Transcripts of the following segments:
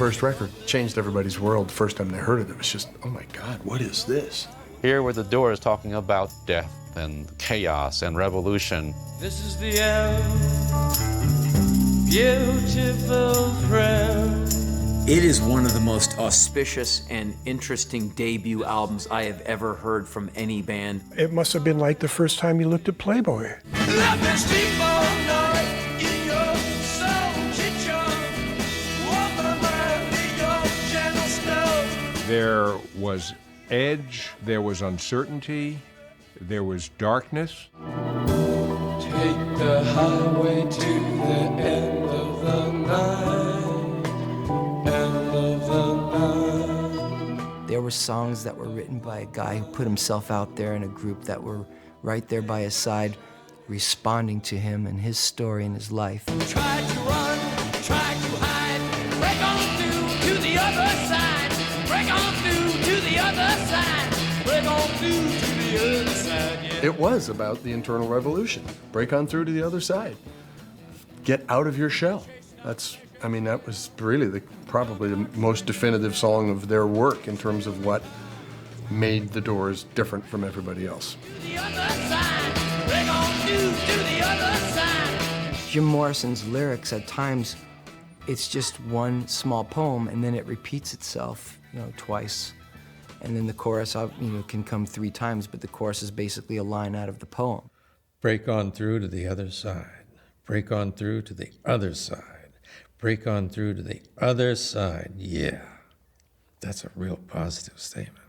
first record. Changed everybody's world the first time they heard it. It was just, oh my God, what is this? Here were the Doors talking about death and chaos and revolution. This is the end, beautiful friend. It is one of the most auspicious and interesting debut albums I have ever heard from any band. It must have been like the first time you looked at Playboy. Let me sleep all night in your soul kitchen. Walk my mind in your gentle snow. There was edge, there was uncertainty, there was darkness. Take the highway to the end of the night, end of the night. There were songs that were written by a guy who put himself out there in a group that were right there by his side, responding to him and his story and his life. Try to run, try to hide, break on through to the other side, break on through to the other side, break on through to the other side, yeah. It was about the internal revolution. Break on through to the other side. Get out of your shell. That was really probably the most definitive song of their work in terms of what made the Doors different from everybody else. The other side, break on through to the other side. Jim Morrison's lyrics, at times, it's just one small poem, and then it repeats itself, twice. And then the chorus, can come 3 times, but the chorus is basically a line out of the poem. Break on through to the other side. Break on through to the other side. Break on through to the other side. Yeah, that's a real positive statement.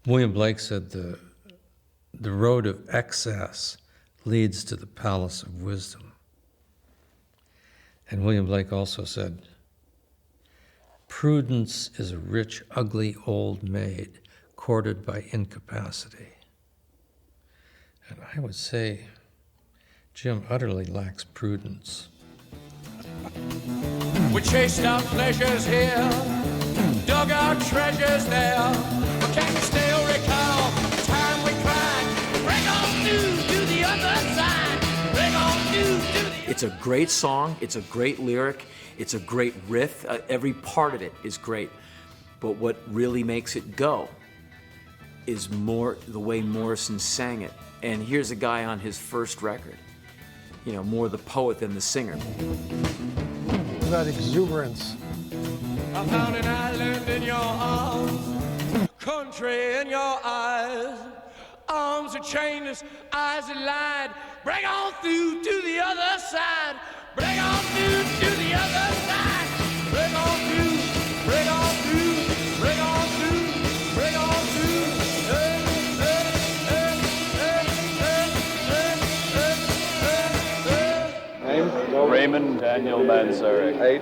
William Blake said the road of excess leads to the palace of wisdom. And William Blake also said, prudence is a rich, ugly old maid courted by incapacity. And I would say Jim utterly lacks prudence. We chased our pleasures here, dug our treasures there, but can you still recall the time we cried? Break on through to the other side, break on through to the... It's a great song, it's a great lyric, it's a great riff, every part of it is great. But what really makes it go is more the way Morrison sang it. And here's a guy on his first record, more the poet than the singer. That exuberance. I found an island in your arms, country in your eyes, arms are chainless, eyes are lied. Break on through to the other side, break on through to the other side, break on through, break on through, break on through, break on through. Name? Raymond Daniel Manzarek. Age?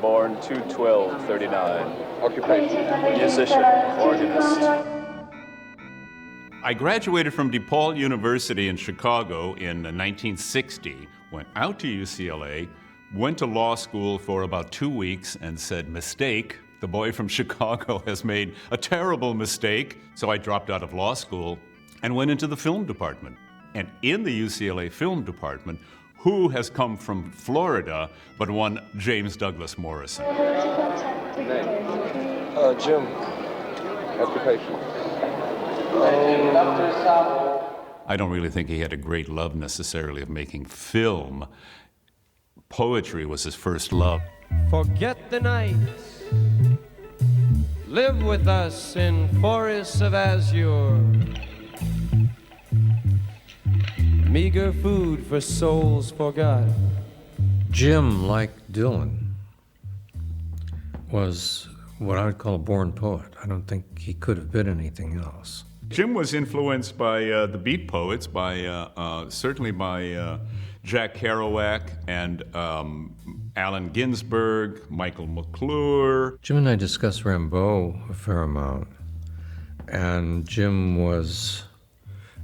Born 2/12/39. Occupation? Musician, organist. I graduated from DePaul University in Chicago in 1960, went out to UCLA, went to law school for about 2 weeks and said, mistake, the boy from Chicago has made a terrible mistake. So I dropped out of law school and went into the film department. And in the UCLA film department, who has come from Florida but one James Douglas Morrison? Jim. Occupation? I don't really think he had a great love necessarily of making film. Poetry was his first love. Forget the nights, live with us in forests of azure. Meager food for souls forgot. Jim, like Dylan, was what I would call a born poet. I don't think he could have been anything else. Jim was influenced by the Beat poets, certainly by Jack Kerouac and Allen Ginsberg, Michael McClure. Jim and I discussed Rimbaud a fair amount, and Jim was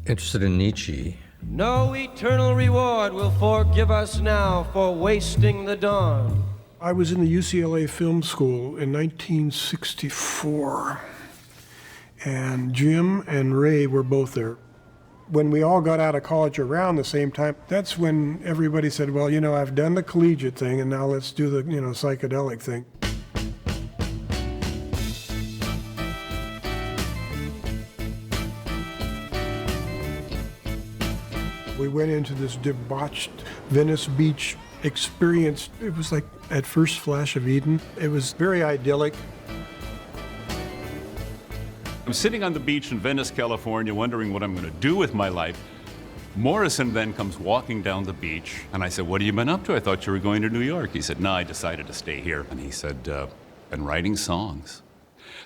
interested in Nietzsche. No eternal reward will forgive us now for wasting the dawn. I was in the UCLA Film School in 1964, and Jim and Ray were both there. When we all got out of college around the same time, that's when everybody said, well, I've done the collegiate thing, and now let's do the, psychedelic thing. We went into this debauched Venice Beach experience. It was like at first flash of Eden. It was very idyllic. I'm sitting on the beach in Venice, California, wondering what I'm going to do with my life. Morrison then comes walking down the beach, and I said, "What have you been up to? I thought you were going to New York." He said, "No, I decided to stay here." And he said, "Been writing songs."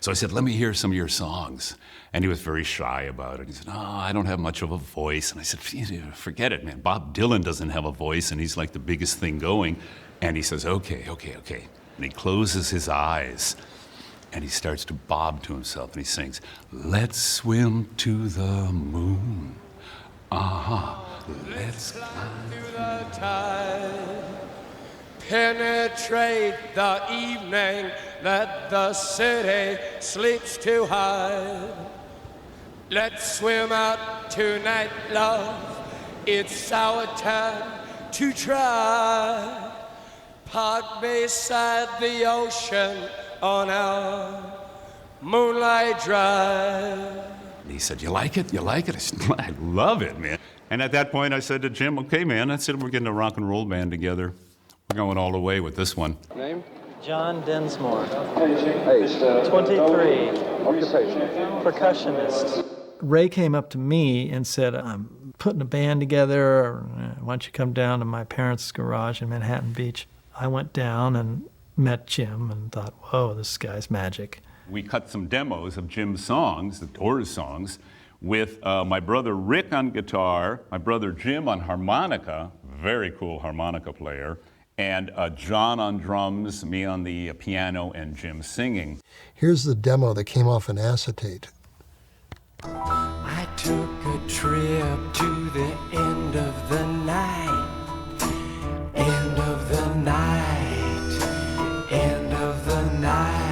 So I said, "Let me hear some of your songs." And he was very shy about it. He said, "Oh, I don't have much of a voice." And I said, "Forget it, man. Bob Dylan doesn't have a voice, and he's like the biggest thing going." And he says, okay. And he closes his eyes, and he starts to bob to himself, and he sings, "Let's swim to the moon. Let's climb through the tide, penetrate the evening that the city sleeps to hide. Let's swim out tonight, love. It's our time to try. Park beside the ocean on our moonlight drive." And he said, "You like it? You like it?" I said, "I love it, man." And at that point, I said to Jim, "Okay, man," I said, "we're getting a rock and roll band together. We're going all the way with this one." Name? John Densmore. Age? 23. Occupation? Percussionist. Ray came up to me and said, "I'm putting a band together. Why don't you come down to my parents' garage in Manhattan Beach?" I went down and met Jim and thought, whoa, this guy's magic. We cut some demos of Jim's songs, the Doors songs, with my brother Rick on guitar, my brother Jim on harmonica, very cool harmonica player, and John on drums, me on the piano, and Jim singing. Here's the demo that came off an acetate. I took a trip to the end of the night, end of the night, end of the night.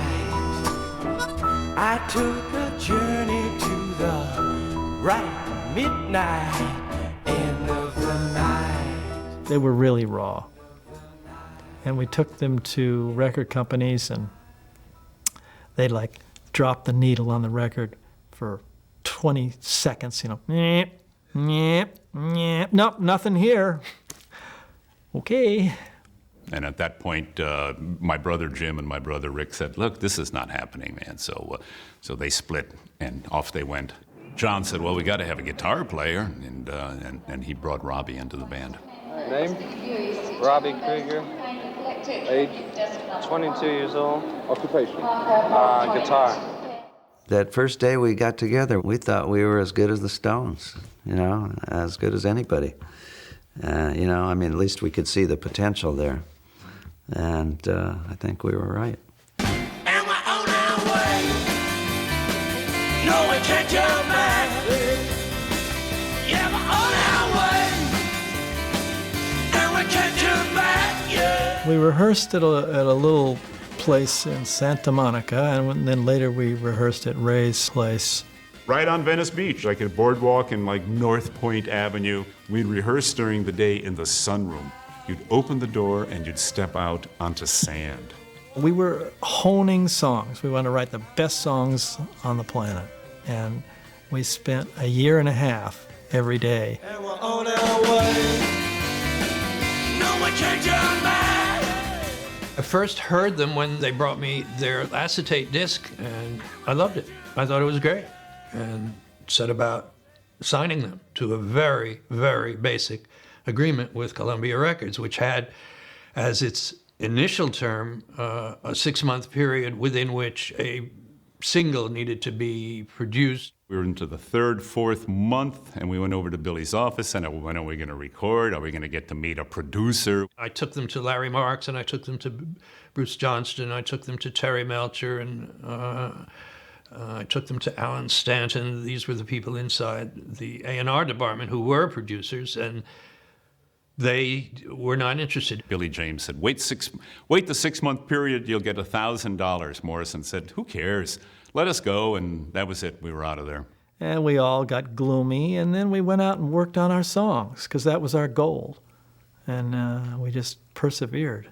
I took a journey to the right midnight, end of the night. They were really raw. And we took them to record companies, and they'd like drop the needle on the record for 20 seconds, you know. Nope, nothing here. Okay. And at that point, my brother Jim and my brother Rick said, "Look, this is not happening, man." So they split, and off they went. John said, "Well, we got to have a guitar player," and he brought Robbie into the band. Name? Robbie Krieger. Age? 22 years old. Occupation? Guitar. That first day we got together, we thought we were as good as the Stones, you know, as good as anybody. You know, I mean, at least we could see the potential there. And I think we were right. And we're on our way. No, we can't turn back. Yeah, we're on our way. And we can't turn back, yeah. We rehearsed at a little place in Santa Monica, and then later we rehearsed at Ray's place. Right on Venice Beach, like a boardwalk in like North Point Avenue. We'd rehearse during the day in the sunroom. You'd open the door and you'd step out onto sand. We were honing songs. We wanted to write the best songs on the planet. And we spent a year and a half every day. And we're on our way. No, we can't turn back. I first heard them when they brought me their acetate disc, and I loved it. I thought it was great, and set about signing them to a very, very basic agreement with Columbia Records, which had as its initial term a 6-month period within which a single needed to be produced. We were into the 3rd, 4th month, and we went over to Billy's office, and when are we going to record? Are we going to get to meet a producer? I took them to Larry Marks, and I took them to Bruce Johnston, I took them to Terry Melcher, and I took them to Alan Stanton. These were the people inside the A&R department who were producers, and they were not interested. Billy James said, wait the 6-month period, you'll get $1,000. Morrison said, who cares? Let us go, and that was it. We were out of there. And we all got gloomy, and then we went out and worked on our songs, because that was our goal. And we just persevered.